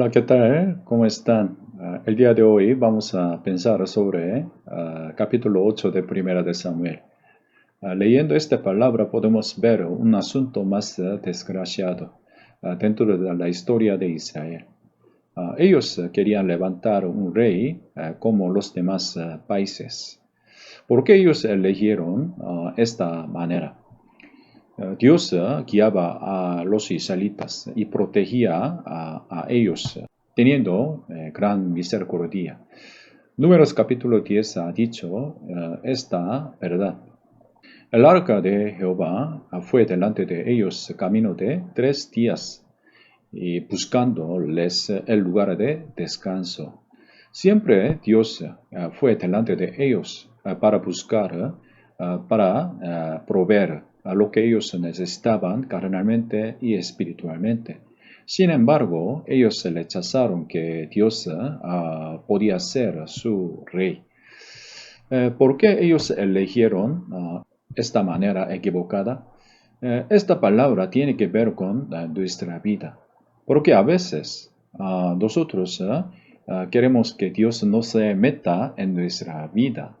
Hola, ¿qué tal? ¿Cómo están? El día de hoy vamos a pensar sobre capítulo 8 de Primera de Samuel. Leyendo esta palabra podemos ver un asunto más desgraciado dentro de la historia de Israel. Ellos querían levantar un rey como los demás países. ¿Por qué ellos eligieron esta manera? Dios guiaba a los israelitas y protegía a ellos, teniendo gran misericordia. Números capítulo 10 ha dicho esta verdad. El arca de Jehová fue delante de ellos camino de 3 días y buscándoles el lugar de descanso. Siempre Dios fue delante de ellos para buscar, para proveer a lo que ellos necesitaban carnalmente y espiritualmente. Sin embargo, ellos rechazaron que Dios podía ser su rey. ¿Por qué ellos eligieron esta manera equivocada? Esta palabra tiene que ver con nuestra vida. Porque a veces nosotros queremos que Dios no se meta en nuestra vida.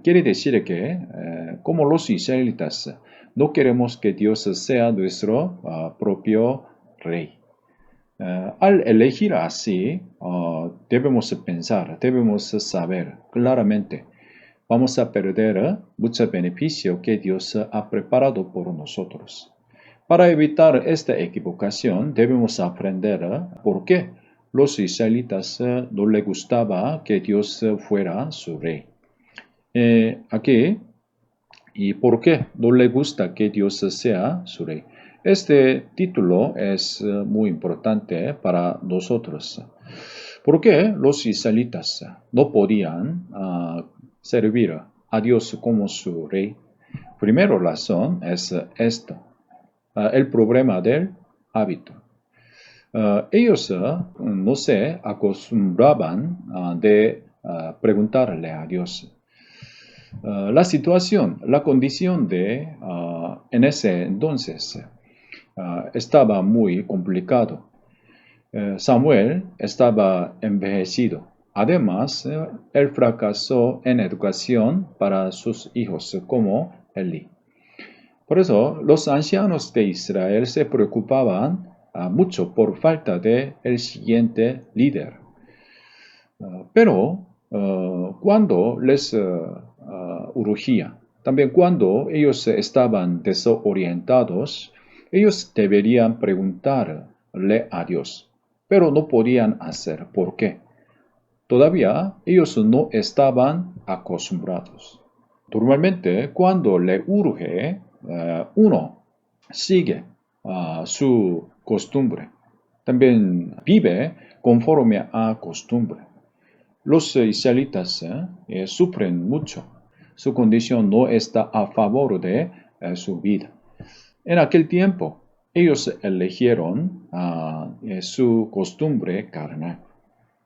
Quiere decir que, como los israelitas, no queremos que Dios sea nuestro propio rey. Al elegir así, debemos pensar, debemos saber claramente, vamos a perder mucho beneficio que Dios ha preparado por nosotros. Para evitar esta equivocación, debemos aprender por qué los israelitas no les gustaba que Dios fuera su rey. Aquí, y por qué no le gusta que Dios sea su rey. Este título es muy importante para nosotros. ¿Por qué los israelitas no podían servir a Dios como su rey? Primera razón es esto, el problema del hábito. Ellos no se acostumbraban de preguntarle a Dios. La situación, la condición en ese entonces estaba muy complicado. Samuel estaba envejecido. Además, él fracasó en educación para sus hijos como Eli. Por eso, los ancianos de Israel se preocupaban mucho por falta de el siguiente líder. Pero cuando les urgía, también cuando ellos estaban desorientados, ellos deberían preguntarle a Dios, pero no podían hacer. ¿Por qué? Todavía ellos no estaban acostumbrados. Normalmente, cuando le urge, uno sigue su costumbre. También vive conforme a costumbre. Los israelitas sufren mucho. Su condición no está a favor de su vida. En aquel tiempo, ellos eligieron su costumbre carnal.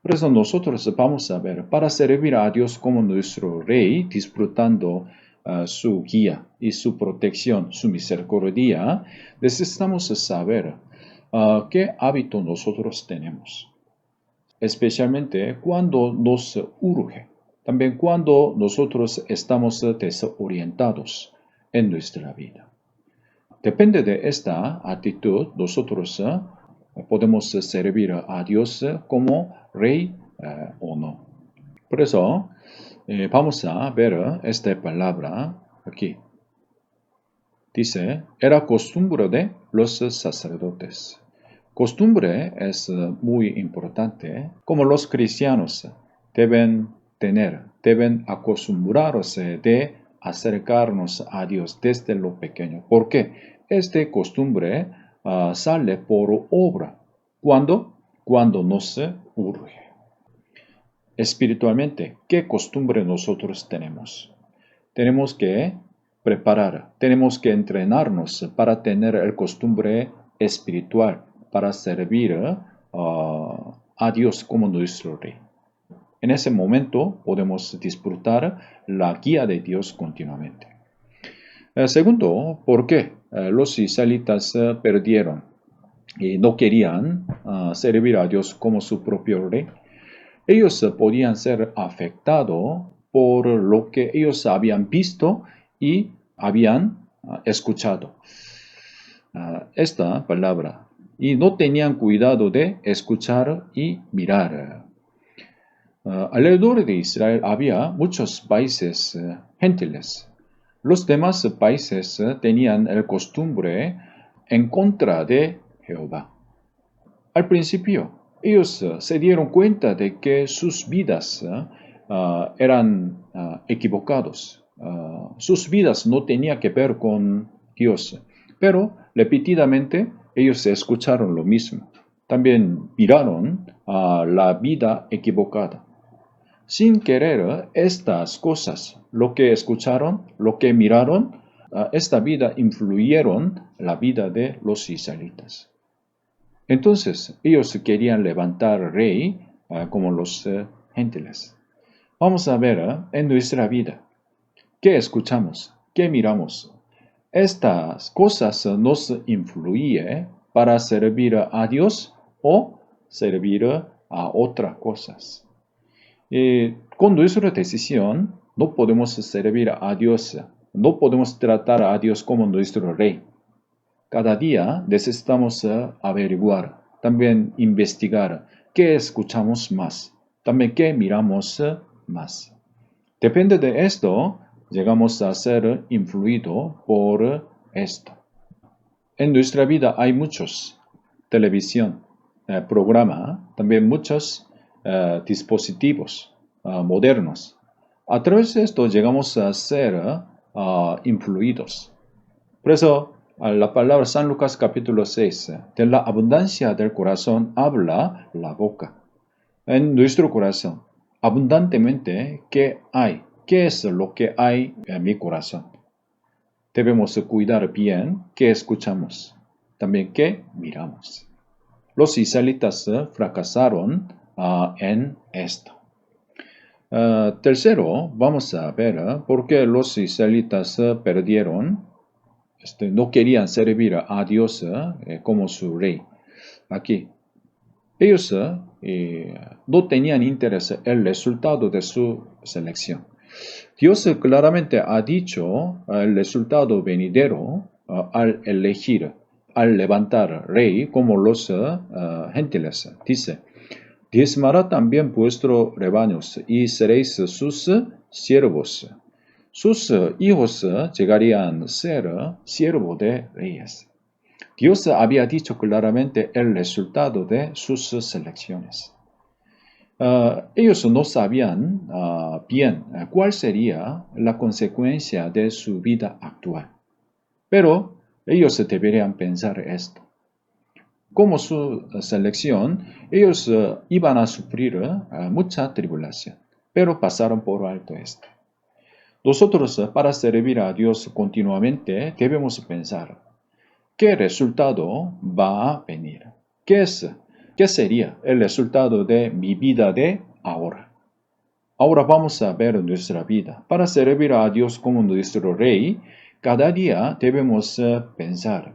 Por eso nosotros vamos a ver, para servir a Dios como nuestro Rey, disfrutando su guía y su protección, su misericordia, necesitamos saber qué hábito nosotros tenemos. Especialmente cuando nos urge, también cuando nosotros estamos desorientados en nuestra vida. Depende de esta actitud, nosotros podemos servir a Dios como Rey o no. Por eso, vamos a ver esta palabra aquí. Dice, era costumbre de los sacerdotes. Costumbre es muy importante, como los cristianos deben acostumbrarse de acercarnos a Dios desde lo pequeño. ¿Por qué? Esta costumbre sale por obra. ¿Cuándo? Cuando nos urge. Espiritualmente, ¿qué costumbre nosotros tenemos? Tenemos que preparar, tenemos que entrenarnos para tener el costumbre espiritual, para servir a Dios como nuestro Rey. En ese momento podemos disfrutar la guía de Dios continuamente. Segundo, ¿por qué los israelitas perdieron? y no querían servir a Dios como su propio rey, ellos podían ser afectados por lo que ellos habían visto y habían escuchado esta palabra. Y no tenían cuidado de escuchar y mirar. Alrededor de Israel había muchos países gentiles. Los demás países tenían el costumbre en contra de Jehová. Al principio, ellos se dieron cuenta de que sus vidas eran equivocados. Sus vidas no tenían que ver con Dios. Pero repetidamente ellos escucharon lo mismo. También miraron la vida equivocada. Sin querer, estas cosas, lo que escucharon, lo que miraron, esta vida influyeron la vida de los israelitas. Entonces, ellos querían levantar rey como los gentiles. Vamos a ver en nuestra vida, ¿qué escuchamos? ¿Qué miramos? Estas cosas nos influyen para servir a Dios o servir a otras cosas. Con nuestra decisión, no podemos servir a Dios, no podemos tratar a Dios como nuestro rey. Cada día necesitamos averiguar, también investigar qué escuchamos más, también qué miramos más. Depende de esto, llegamos a ser influidos por esto. En nuestra vida hay muchos, televisión, programa, también muchos dispositivos modernos. A través de esto llegamos a ser influidos. Por eso, la palabra San Lucas capítulo 6, de la abundancia del corazón habla la boca. En nuestro corazón, abundantemente, ¿qué hay? ¿Qué es lo que hay en mi corazón? Debemos cuidar bien qué escuchamos, también qué miramos. Los israelitas fracasaron en esto. Tercero, vamos a ver por qué los israelitas perdieron. No querían servir a Dios como su rey. Aquí, ellos no tenían interés en el resultado de su selección. Dios claramente ha dicho el resultado venidero al elegir, al levantar rey como los gentiles. Dice, diezmará también vuestros rebaños y seréis sus siervos. Sus hijos llegarían a ser siervos de reyes. Dios había dicho claramente el resultado de sus selecciones. Ellos no sabían bien cuál sería la consecuencia de su vida actual. Pero ellos deberían pensar esto. Como su selección, ellos iban a sufrir mucha tribulación, pero pasaron por alto esto. Nosotros, para servir a Dios continuamente, debemos pensar, ¿qué resultado va a venir? ¿Qué sería el resultado de mi vida de ahora? Ahora vamos a ver nuestra vida. Para servir a Dios como nuestro Rey, cada día debemos pensar.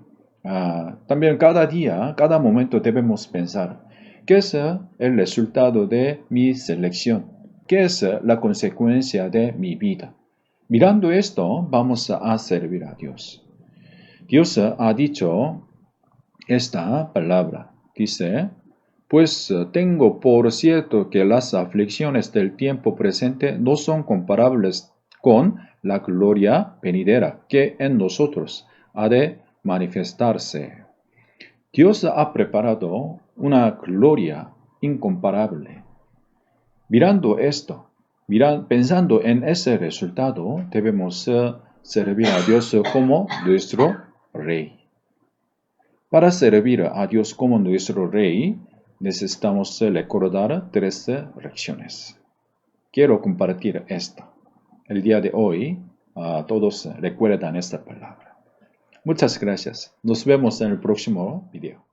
También cada día, cada momento debemos pensar, ¿qué es el resultado de mi selección? ¿Qué es la consecuencia de mi vida? Mirando esto, vamos a servir a Dios. Dios ha dicho esta palabra. Dice, pues tengo por cierto que las aflicciones del tiempo presente no son comparables con la gloria venidera que en nosotros ha de manifestarse. Dios ha preparado una gloria incomparable. Mirando esto, pensando en ese resultado, debemos servir a Dios como nuestro Rey. Para servir a Dios como nuestro Rey, necesitamos recordar 3 lecciones. Quiero compartir esto. El día de hoy, todos recuerdan esta palabra. Muchas gracias. Nos vemos en el próximo video.